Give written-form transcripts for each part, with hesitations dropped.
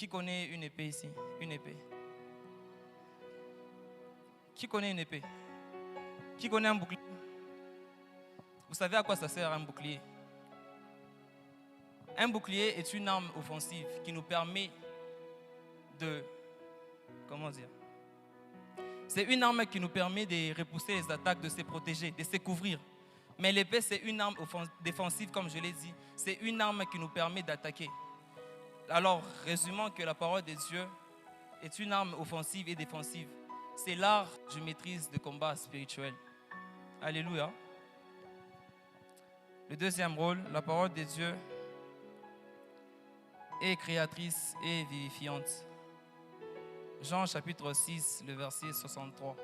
Qui connaît une épée ici? Une épée. Qui connaît une épée? Qui connaît un bouclier? Vous savez à quoi ça sert un bouclier? Un bouclier est une arme offensive qui nous permet de... Comment dire? C'est une arme qui nous permet de repousser les attaques, de se protéger, de se couvrir. Mais l'épée, c'est une arme défensive, comme je l'ai dit. C'est une arme qui nous permet d'attaquer. Alors, résumons que la parole de Dieu est une arme offensive et défensive. C'est l'art de maîtrise de combat spirituel. Alléluia. Le deuxième rôle, la parole de Dieu est créatrice et vivifiante. Jean chapitre 6, le verset 63.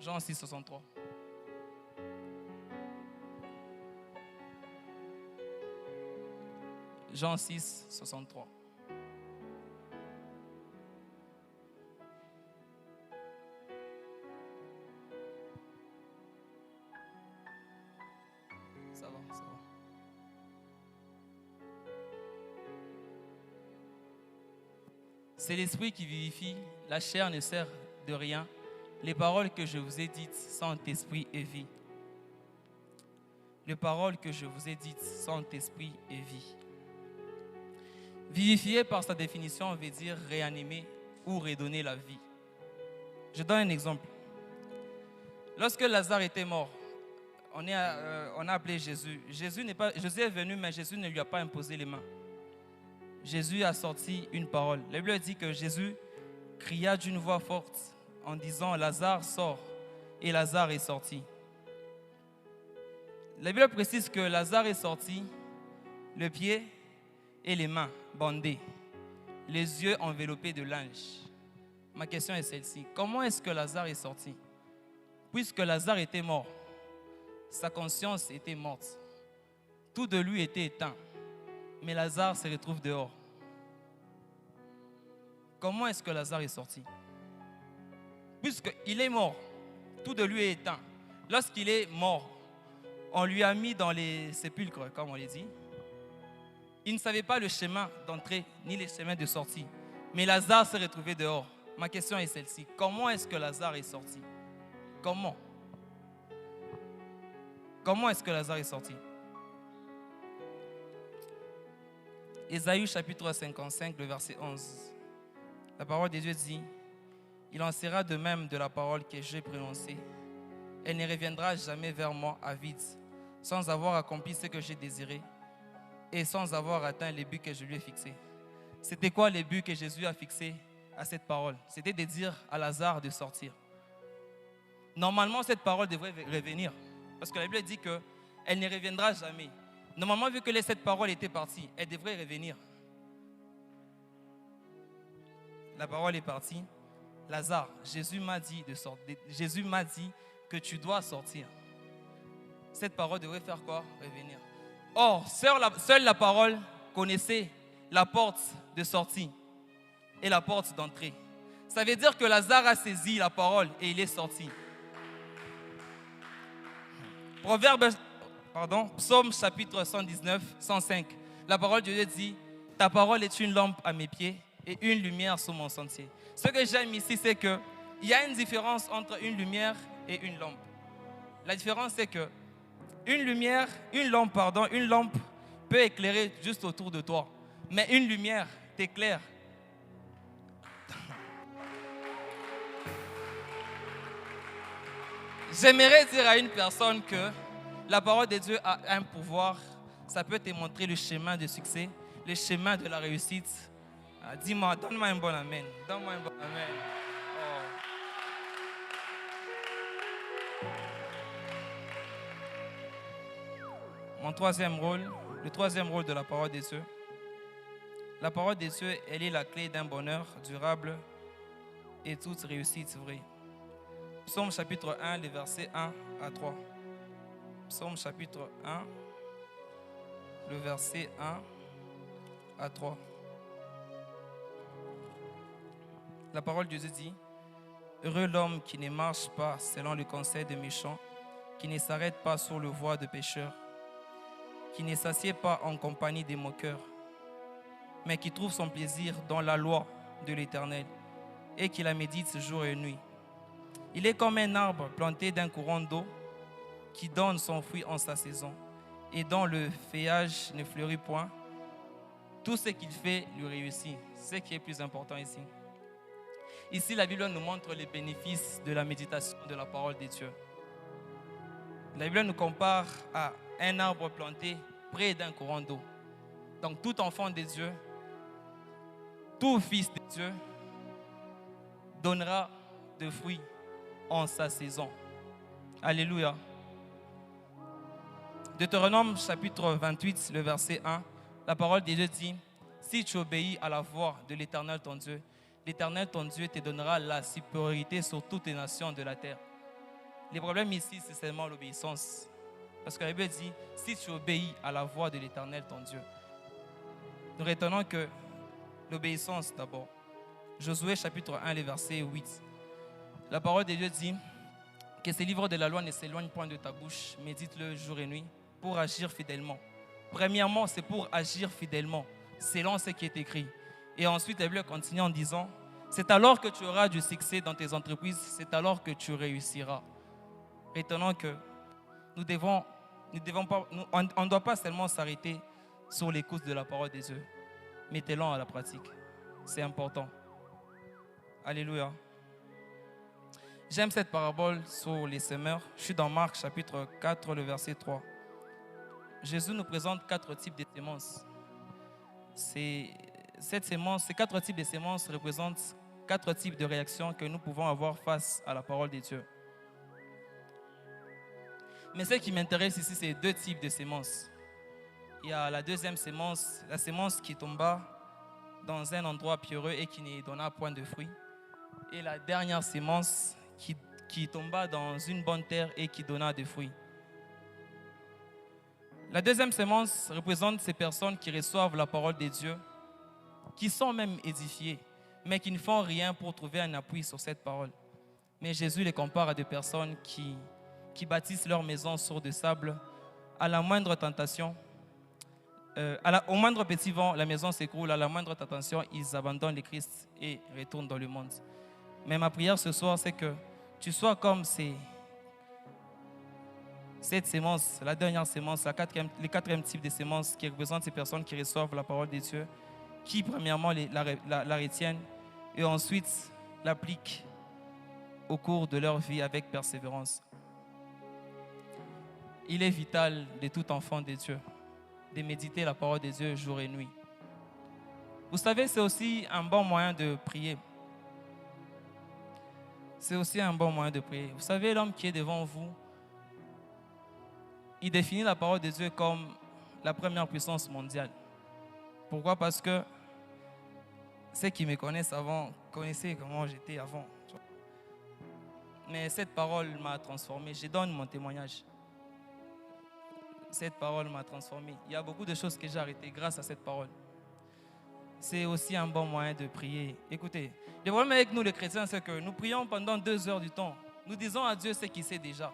Jean 6, 63. Jean 6, 63. Ça va, ça va. C'est l'esprit qui vivifie, la chair ne sert de rien. Les paroles que je vous ai dites sont esprit et vie. Les paroles que je vous ai dites sont esprit et vie. Vivifier par sa définition veut dire réanimer ou redonner la vie. Je donne un exemple. Lorsque Lazare était mort, on a appelé Jésus. Jésus est venu, mais Jésus ne lui a pas imposé les mains. Jésus a sorti une parole. La Bible dit que Jésus cria d'une voix forte en disant « Lazare sort » et Lazare est sorti. La Bible précise que Lazare est sorti, le pied et les mains bandés, les yeux enveloppés de linge. Ma question est celle-ci. Comment est-ce que Lazare est sorti? Puisque Lazare était mort, sa conscience était morte. Tout de lui était éteint. Mais Lazare se retrouve dehors. Comment est-ce que Lazare est sorti? Puisqu'il est mort, tout de lui est éteint. Lorsqu'il est mort, on lui a mis dans les sépulcres, comme on l'a dit. Il ne savait pas le chemin d'entrée ni le chemin de sortie. Mais Lazare s'est retrouvé dehors. Ma question est celle-ci. Comment est-ce que Lazare est sorti? Comment? Comment est-ce que Lazare est sorti? Ésaïe chapitre 55, le verset 11. La parole de Dieu dit, « Il en sera de même de la parole que j'ai prononcée. Elle ne reviendra jamais vers moi à vide, sans avoir accompli ce que j'ai désiré et sans avoir atteint les buts que je lui ai fixés. » C'était quoi les buts que Jésus a fixés à cette parole? C'était de dire à Lazare de sortir. Normalement, cette parole devrait revenir, parce que la Bible dit qu'elle ne reviendra jamais. Normalement, vu que cette parole était partie, elle devrait revenir. La parole est partie. Lazare, Jésus m'a dit de sortir. Jésus m'a dit que tu dois sortir. Cette parole devrait faire quoi? Revenir. Or, seule la parole connaissait la porte de sortie et la porte d'entrée. Ça veut dire que Lazare a saisi la parole et il est sorti. Psaume chapitre 119, 105. La parole de Dieu dit, « Ta parole est une lampe à mes pieds et une lumière sur mon sentier. » Ce que j'aime ici, c'est qu'il y a une différence entre une lumière et une lampe. La différence, c'est que une lampe peut éclairer juste autour de toi. Mais une lumière t'éclaire. J'aimerais dire à une personne que la parole de Dieu a un pouvoir. Ça peut te montrer le chemin de succès, le chemin de la réussite. Dis-moi, donne-moi un bon amen. Donne-moi un bon amen. Oh. Le troisième rôle de la parole de Dieu. La parole de Dieu, elle est la clé d'un bonheur durable et toute réussite vraie. Psaume chapitre 1, les versets 1 à 3. Psaume chapitre 1, le verset 1 à 3. La parole de Dieu dit, « Heureux l'homme qui ne marche pas selon le conseil des méchants, qui ne s'arrête pas sur le voie de pécheurs, qui ne s'assied pas en compagnie des moqueurs, mais qui trouve son plaisir dans la loi de l'Éternel et qui la médite jour et nuit. Il est comme un arbre planté d'un courant d'eau qui donne son fruit en sa saison et dont le feuillage ne fleurit point. Tout ce qu'il fait lui réussit. C'est ce qui est plus important ici. Ici, la Bible nous montre les bénéfices de la méditation de la parole de Dieu. La Bible nous compare à un arbre planté près d'un courant d'eau. Donc tout enfant de Dieu, tout fils de Dieu donnera de fruits en sa saison. Alléluia. Deutéronome chapitre 28, le verset 1, la parole de Dieu dit: si tu obéis à la voix de l'Éternel ton Dieu, l'Éternel ton Dieu te donnera la supériorité sur toutes les nations de la terre. Le problème ici, c'est seulement l'obéissance. Parce que la Bible dit: si tu obéis à la voix de l'Éternel ton Dieu. Nous retenons que l'obéissance d'abord. Josué chapitre 1, le verset 8. La parole de Dieu dit que ces livres de la loi ne s'éloignent point de ta bouche, médite-le jour et nuit pour agir fidèlement. Premièrement, c'est pour agir fidèlement, selon ce qui est écrit. Et ensuite, la Bible continue en disant: c'est alors que tu auras du succès dans tes entreprises, c'est alors que tu réussiras. Retenons que on ne doit pas seulement s'arrêter sur l'écoute de la parole de Dieu. Mettez-le à la pratique. C'est important. Alléluia. J'aime cette parabole sur les semeurs. Je suis dans Marc chapitre 4, le verset 3. Jésus nous présente 4 types de semences. Ces 4 types de semences représentent 4 types de réactions que nous pouvons avoir face à la parole de Dieu. Mais ce qui m'intéresse ici, c'est 2 types de semences. Il y a la deuxième semence, la semence qui tomba dans un endroit pierreux et qui ne donna point de fruits. Et la dernière semence qui tomba dans une bonne terre et qui donna des fruits. La deuxième semence représente ces personnes qui reçoivent la parole de Dieu, qui sont même édifiées, mais qui ne font rien pour trouver un appui sur cette parole. Mais Jésus les compare à des personnes qui bâtissent leur maison sur du sable. À la moindre tentation, au moindre petit vent, la maison s'écroule. À la moindre tentation, ils abandonnent le Christ et retournent dans le monde. Mais ma prière ce soir, c'est que tu sois comme cette sémence, la dernière sémence, le quatrième type de sémence qui représente ces personnes qui reçoivent la parole de Dieu, qui premièrement la retiennent et ensuite l'appliquent au cours de leur vie avec persévérance. Il est vital de tout enfant de Dieu de méditer la parole de Dieu jour et nuit. Vous savez, c'est aussi un bon moyen de prier. C'est aussi un bon moyen de prier. Vous savez, l'homme qui est devant vous, il définit la parole de Dieu comme la première puissance mondiale. Pourquoi? Parce que ceux qui me connaissent avant connaissaient comment j'étais avant. Mais cette parole m'a transformé. Je donne mon témoignage. Cette parole m'a transformé. Il y a beaucoup de choses que j'ai arrêtées grâce à cette parole. C'est aussi un bon moyen de prier. Écoutez, le problème avec nous les chrétiens, c'est que nous prions pendant 2 heures du temps. Nous disons à Dieu ce qu'il sait déjà,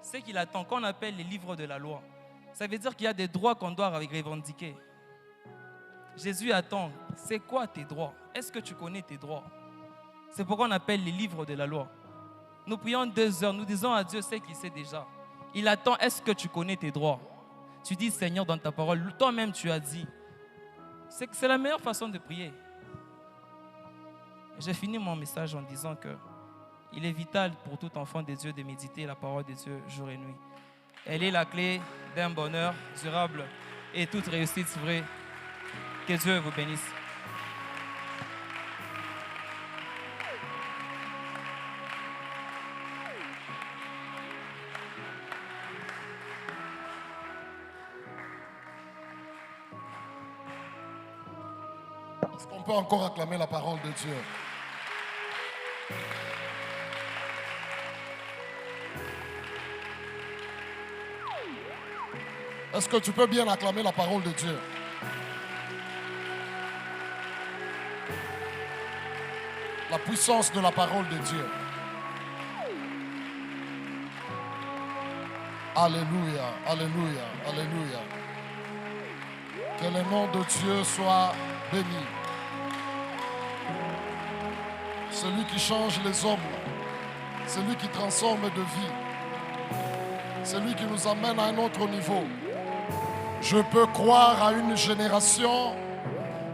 ce qu'il attend, qu'on appelle les livres de la loi. Ça veut dire qu'il y a des droits qu'on doit revendiquer. Jésus attend. C'est quoi tes droits? Est-ce que tu connais tes droits? C'est pourquoi on appelle les livres de la loi. Nous prions 2 heures, nous disons à Dieu ce qu'il sait déjà. Il attend, est-ce que tu connais tes droits? Tu dis, Seigneur, dans ta parole, toi-même tu as dit. C'est la meilleure façon de prier. J'ai fini mon message en disant que il est vital pour tout enfant de Dieu de méditer la parole de Dieu jour et nuit. Elle est la clé d'un bonheur durable et toute réussite vraie. Que Dieu vous bénisse. Est-ce qu'on peut encore acclamer la parole de Dieu? Est-ce que tu peux bien acclamer la parole de Dieu? La puissance de la parole de Dieu. Alléluia, alléluia, alléluia. Que le nom de Dieu soit béni. Celui qui change les hommes, celui qui transforme de vie, celui qui nous amène à un autre niveau. Je peux croire à une génération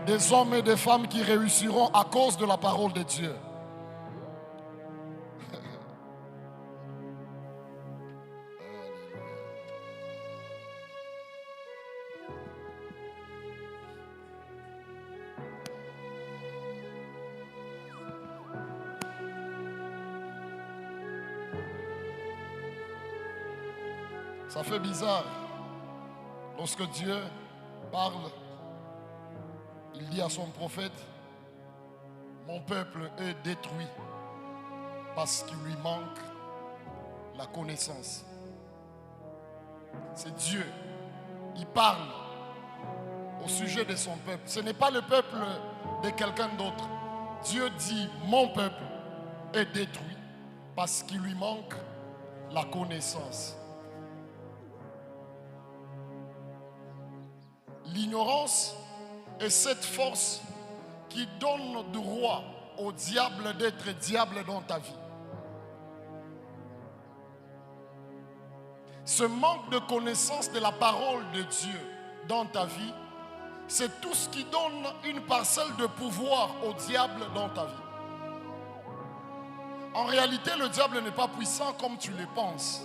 des hommes et des femmes qui réussiront à cause de la parole de Dieu. Ça fait bizarre. Lorsque Dieu parle, il dit à son prophète, mon peuple est détruit parce qu'il lui manque la connaissance. C'est Dieu. Il parle au sujet de son peuple. Ce n'est pas le peuple de quelqu'un d'autre. Dieu dit, mon peuple est détruit parce qu'il lui manque la connaissance. L'ignorance est cette force qui donne droit au diable d'être diable dans ta vie. Ce manque de connaissance de la parole de Dieu dans ta vie, c'est tout ce qui donne une parcelle de pouvoir au diable dans ta vie. En réalité, le diable n'est pas puissant comme tu le penses.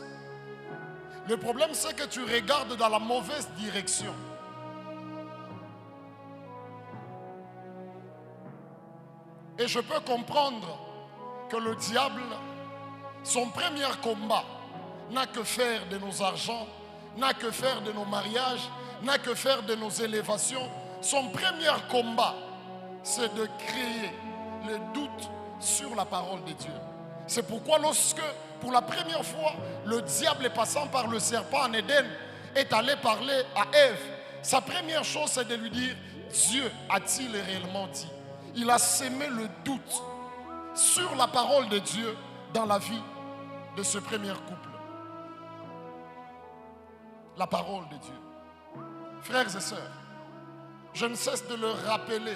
Le problème, c'est que tu regardes dans la mauvaise direction. Et je peux comprendre que le diable, son premier combat, n'a que faire de nos argents, n'a que faire de nos mariages, n'a que faire de nos élévations. Son premier combat, c'est de créer le doute sur la parole de Dieu. C'est pourquoi lorsque, pour la première fois, le diable passant par le serpent en Éden est allé parler à Ève, sa première chose, c'est de lui dire, Dieu a-t-il réellement dit? Il a sémé le doute sur la parole de Dieu dans la vie de ce premier couple. La parole de Dieu. Frères et sœurs, je ne cesse de le rappeler.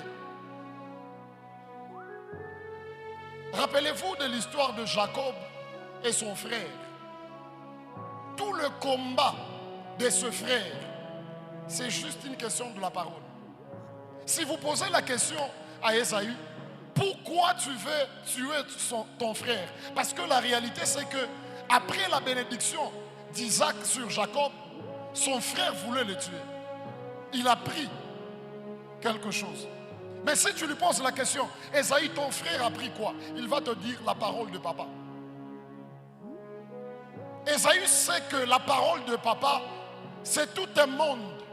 Rappelez-vous de l'histoire de Jacob et son frère. Tout le combat de ce frère, c'est juste une question de la parole. Si vous posez la question à Ésaü, pourquoi tu veux tuer ton frère? Parce que la réalité, c'est que après la bénédiction d'Isaac sur Jacob, son frère voulait le tuer. Il a pris quelque chose. Mais si tu lui poses la question, Ésaü, ton frère a pris quoi? Il va te dire la parole de papa. Ésaü sait que la parole de papa, c'est tout un monde.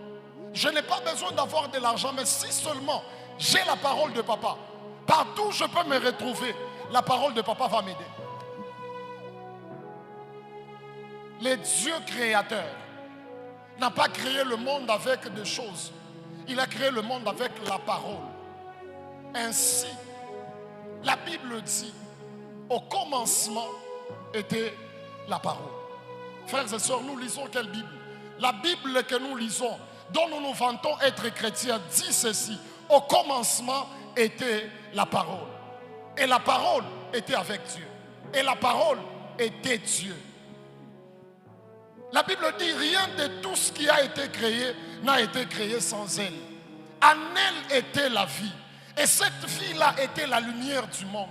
Je n'ai pas besoin d'avoir de l'argent, mais si seulement j'ai la parole de papa, partout où je peux me retrouver, la parole de papa va m'aider. Le Dieu créateur n'a pas créé le monde avec des choses. Il a créé le monde avec la parole. Ainsi, la Bible dit, au commencement était la parole. Frères et sœurs, nous lisons quelle Bible? La Bible que nous lisons, dont nous nous vantons être chrétiens, dit ceci. Au commencement était la parole. Et la parole était avec Dieu. Et la parole était Dieu. La Bible dit, rien de tout ce qui a été créé n'a été créé sans elle. En elle était la vie. Et cette vie-là était la lumière du monde.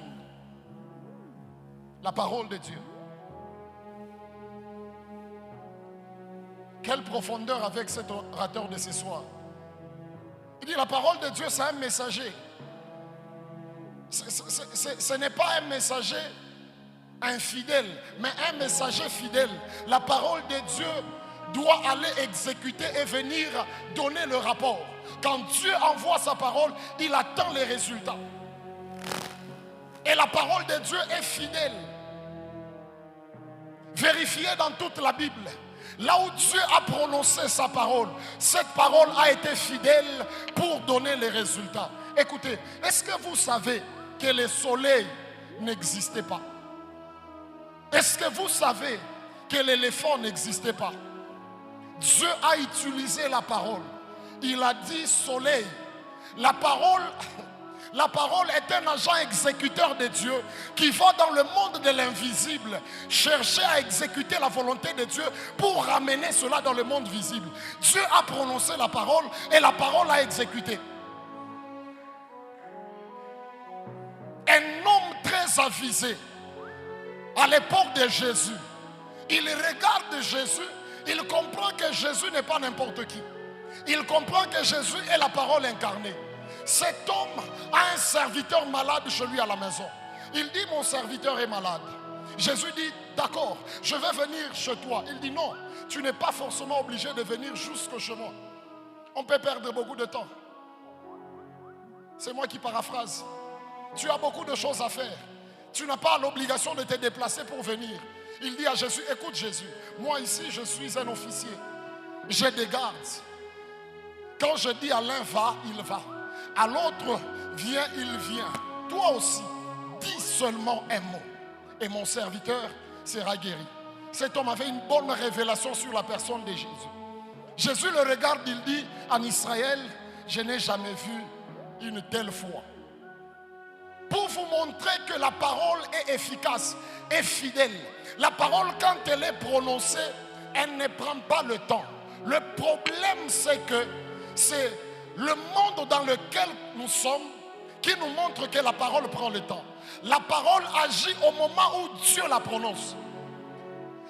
La parole de Dieu. Quelle profondeur avec cet orateur de ce soir. Il dit, la parole de Dieu, c'est un messager. Ce n'est pas un messager infidèle, mais un messager fidèle. La parole de Dieu doit aller exécuter et venir donner le rapport. Quand Dieu envoie sa parole, il attend les résultats. Et la parole de Dieu est fidèle. Vérifiez dans toute la Bible. Là où Dieu a prononcé sa parole, cette parole a été fidèle pour donner les résultats. Écoutez, est-ce que vous savez que le soleil n'existait pas? Est-ce que vous savez que l'éléphant n'existait pas? Dieu a utilisé la parole. Il a dit soleil. La parole est un agent exécuteur de Dieu qui va dans le monde de l'invisible chercher à exécuter la volonté de Dieu pour ramener cela dans le monde visible. Dieu a prononcé la parole et la parole a exécuté. Un homme très avisé à l'époque de Jésus, il regarde Jésus, il comprend que Jésus n'est pas n'importe qui. Il comprend que Jésus est la parole incarnée. Cet homme a un serviteur malade chez lui à la maison. Il dit, mon serviteur est malade. Jésus dit, d'accord, je vais venir chez toi. Il dit, non, tu n'es pas forcément obligé de venir jusque chez moi. On peut perdre beaucoup de temps. C'est moi qui paraphrase. Tu as beaucoup de choses à faire. Tu n'as pas l'obligation de te déplacer pour venir. Il dit à Jésus, écoute Jésus, moi ici je suis un officier. J'ai des gardes. Quand je dis à l'un va, il va. À l'autre viens, il vient. Toi aussi, dis seulement un mot. Et mon serviteur sera guéri. Cet homme avait une bonne révélation sur la personne de Jésus. Jésus le regarde, il dit, en Israël, je n'ai jamais vu une telle foi. Pour vous montrer que la parole est efficace et fidèle. La parole, quand elle est prononcée, elle ne prend pas le temps. Le problème, c'est que c'est le monde dans lequel nous sommes qui nous montre que la parole prend le temps. La parole agit au moment où Dieu la prononce.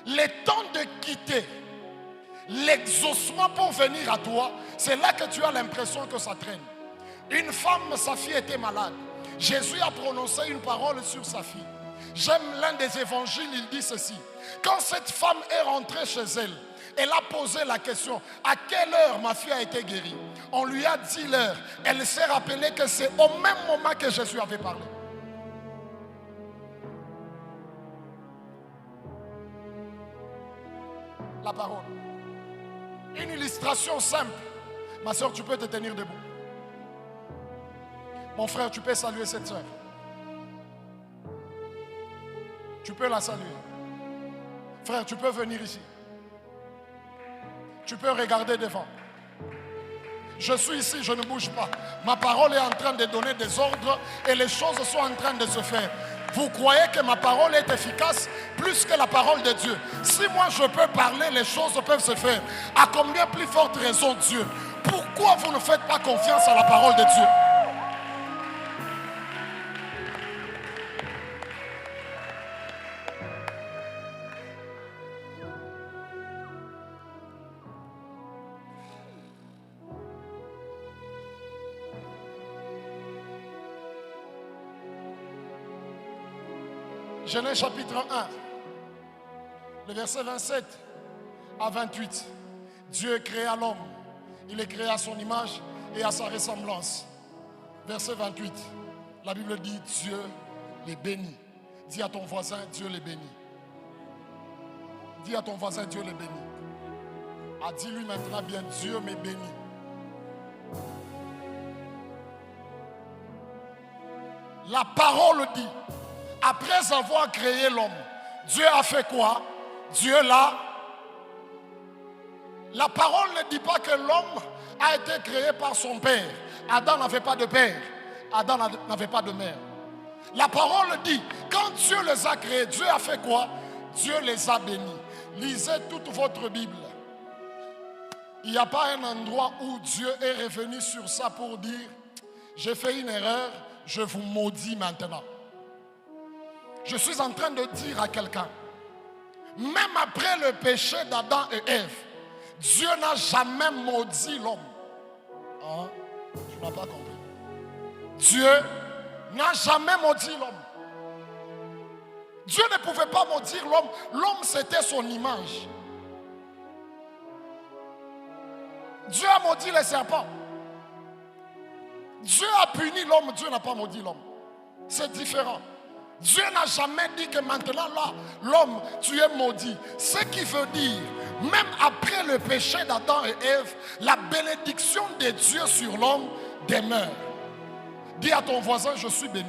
Le temps de quitter l'exaucement pour venir à toi, c'est là que tu as l'impression que ça traîne. Une femme, sa fille était malade. Jésus a prononcé une parole sur sa fille. J'aime l'un des évangiles, il dit ceci. Quand cette femme est rentrée chez elle, elle a posé la question, à quelle heure ma fille a été guérie? On lui a dit l'heure. Elle s'est rappelée que c'est au même moment que Jésus avait parlé. La parole. Une illustration simple. Ma soeur, tu peux te tenir debout. Mon frère, tu peux saluer cette soeur. Tu peux la saluer. Frère, tu peux venir ici. Tu peux regarder devant. Je suis ici, je ne bouge pas. Ma parole est en train de donner des ordres et les choses sont en train de se faire. Vous croyez que ma parole est efficace plus que la parole de Dieu? Si moi je peux parler, les choses peuvent se faire. À combien plus forte raison Dieu? Pourquoi vous ne faites pas confiance à la parole de Dieu? Genèse chapitre 1, le verset 27 à 28. Dieu créa l'homme. Il est créé à son image et à sa ressemblance. Verset 28. La Bible dit Dieu les bénit. Dis à ton voisin, Dieu les bénit. Dis à ton voisin, Dieu les bénit. Ah, dis-lui maintenant bien, Dieu me bénit. La parole dit, après avoir créé l'homme, Dieu a fait quoi? Dieu l'a. La parole ne dit pas que l'homme a été créé par son père. Adam n'avait pas de père. Adam n'avait pas de mère. La parole dit, quand Dieu les a créés, Dieu a fait quoi? Dieu les a bénis. Lisez toute votre Bible. Il n'y a pas un endroit où Dieu est revenu sur ça pour dire, j'ai fait une erreur, je vous maudis maintenant. Je suis en train de dire à quelqu'un, même après le péché d'Adam et Ève, Dieu n'a jamais maudit l'homme. Hein? Tu n'as pas compris. Dieu n'a jamais maudit l'homme. Dieu ne pouvait pas maudire l'homme. L'homme, c'était son image. Dieu a maudit les serpents. Dieu a puni l'homme, Dieu n'a pas maudit l'homme. C'est différent. Dieu n'a jamais dit que maintenant là, l'homme, tu es maudit. Ce qui veut dire, même après le péché d'Adam et Ève, la bénédiction de Dieu sur l'homme demeure. Dis à ton voisin, je suis béni.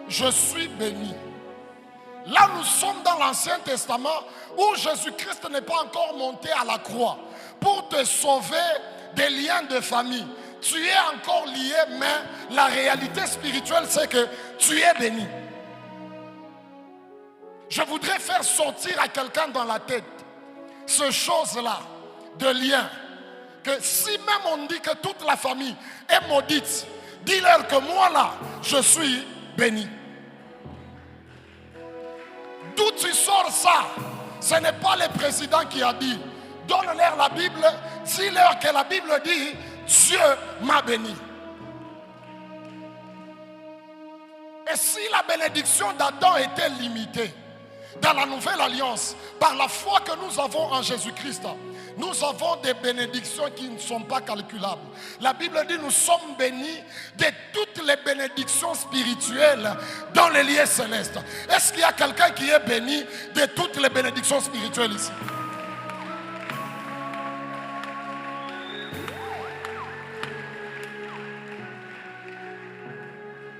Je suis béni. Là, nous sommes dans l'Ancien Testament où Jésus-Christ n'est pas encore monté à la croix pour te sauver des liens de famille. tu es encore lié, mais la réalité spirituelle, c'est que tu es béni. Je voudrais faire sortir à quelqu'un dans la tête ce chose-là de lien. Que si même on dit que toute la famille est maudite, dis-leur que moi là, je suis béni. D'où tu sors ça? Ce n'est pas le président qui a dit. Donne-leur la Bible, dis-leur que la Bible dit, Dieu m'a béni. Et si la bénédiction d'Adam était limitée dans la nouvelle alliance, par la foi que nous avons en Jésus-Christ, nous avons des bénédictions qui ne sont pas calculables. La Bible dit nous sommes bénis de toutes les bénédictions spirituelles dans les lieux célestes. Est-ce qu'il y a quelqu'un qui est béni de toutes les bénédictions spirituelles ici?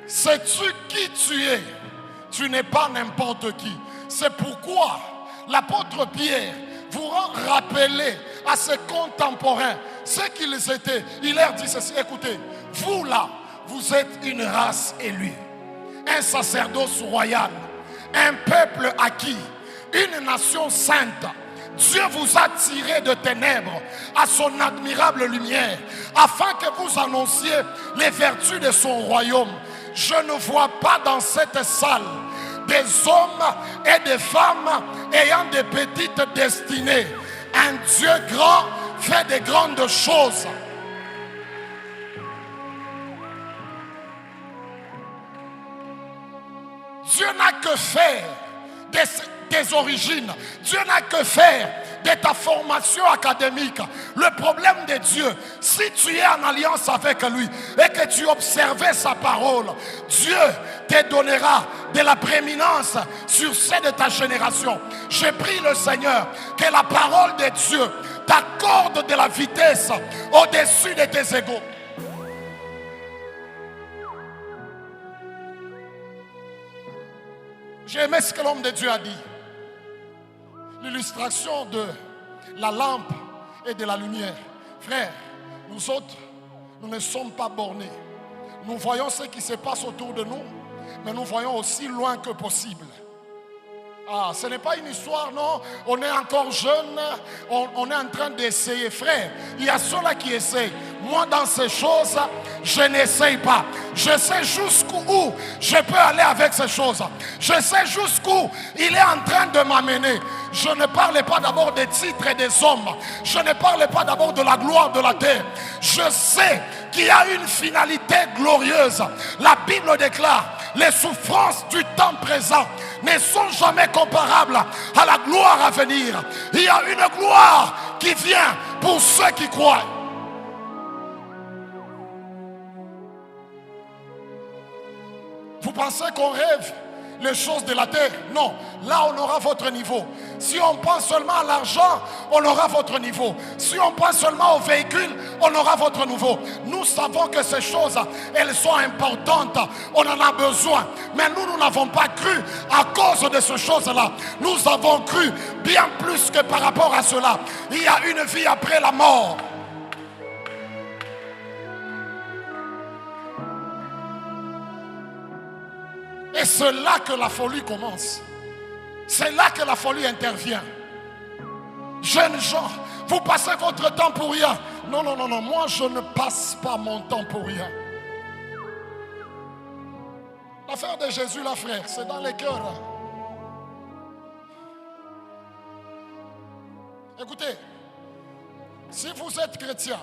Sais-tu qui tu es? Tu n'es pas n'importe qui. C'est pourquoi l'apôtre Pierre vous rend rappeler à ses contemporains ce qu'ils étaient. Il leur dit ceci: écoutez, vous là, vous êtes une race élue, un sacerdoce royal, un peuple acquis, une nation sainte. Dieu vous a tiré de ténèbres à son admirable lumière, afin que vous annonciez les vertus de son royaume. Je ne vois pas dans cette salle des hommes et des femmes ayant des petites destinées. Un Dieu grand fait de grandes choses. Dieu n'a que faire des origines. Dieu n'a que faire de ta formation académique. Le problème de Dieu, si tu es en alliance avec lui et que tu observais sa parole, Dieu te donnera de la prééminence sur celle de ta génération. Je prie le Seigneur que la parole de Dieu t'accorde de la vitesse au-dessus de tes égaux. J'ai aimé ce que l'homme de Dieu a dit. L'illustration de la lampe et de la lumière. Frère, nous autres, nous ne sommes pas bornés. Nous voyons ce qui se passe autour de nous, mais nous voyons aussi loin que possible. Ah, ce n'est pas une histoire, non. On est encore jeune, on est en train d'essayer. Frère, il y a ceux-là qui essayent. Moi, dans ces choses, je n'essaye pas. Je sais jusqu'où je peux aller avec ces choses. Je sais jusqu'où il est en train de m'amener. Je ne parle pas d'abord des titres et des hommes. Je ne parle pas d'abord de la gloire de la terre. Je sais qu'il y a une finalité glorieuse. La Bible déclare: les souffrances du temps présent ne sont jamais comparables à la gloire à venir. Il y a une gloire qui vient pour ceux qui croient. Vous pensez qu'on rêve les choses de la terre? Non, là on aura votre niveau. Si on pense seulement à l'argent, on aura votre niveau. Si on pense seulement au véhicule, on aura votre niveau. Nous savons que ces choses, elles sont importantes. On en a besoin. Mais nous n'avons pas cru à cause de ces choses-là. Nous avons cru bien plus que par rapport à cela. Il y a une vie après la mort. Et c'est là que la folie commence. C'est là que la folie intervient. Jeunes gens, vous passez votre temps pour rien. Non, non, non, non. Moi, je ne passe pas mon temps pour rien. L'affaire de Jésus, là, frère, c'est dans les cœurs. Écoutez, si vous êtes chrétien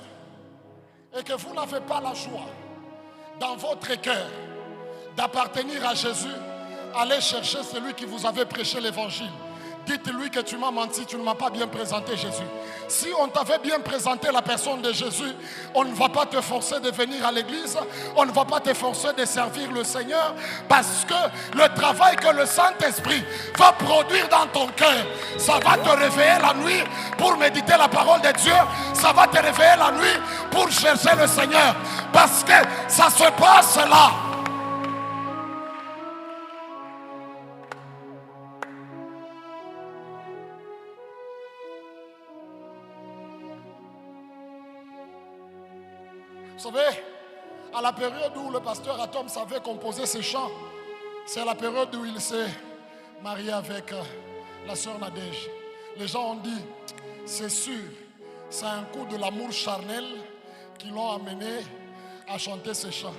et que vous n'avez pas la joie dans votre cœur d'appartenir à Jésus, allez chercher celui qui vous avait prêché l'évangile. Dites-lui que tu m'as menti, tu ne m'as pas bien présenté Jésus. Si on t'avait bien présenté la personne de Jésus, on ne va pas te forcer de venir à l'église, on ne va pas te forcer de servir le Seigneur, parce que le travail que le Saint-Esprit va produire dans ton cœur, ça va te réveiller la nuit pour méditer la parole de Dieu, ça va te réveiller la nuit pour chercher le Seigneur, parce que ça se passe là. savez, à la période où le pasteur Atom savait composer ses chants, c'est la période où il s'est marié avec la sœur Nadège. Les gens ont dit, c'est sûr, c'est un coup de l'amour charnel qui l'ont amené à chanter ces chants.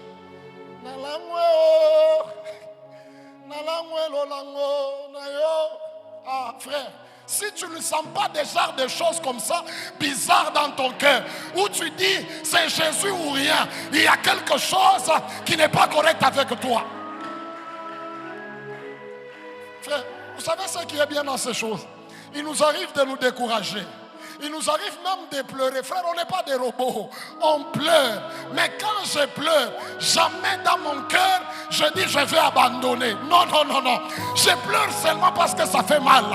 Ah frère, si tu ne sens pas déjà des choses comme ça, bizarres dans ton cœur, où tu dis c'est Jésus ou rien, il y a quelque chose qui n'est pas correct avec toi. Frère, vous savez ce qui est bien dans ces choses? Il nous arrive de nous décourager. Il nous arrive même de pleurer. Frère, on n'est pas des robots. On pleure. Mais quand je pleure, jamais dans mon cœur, je dis je vais abandonner. Non, non, non, non. Je pleure seulement parce que ça fait mal.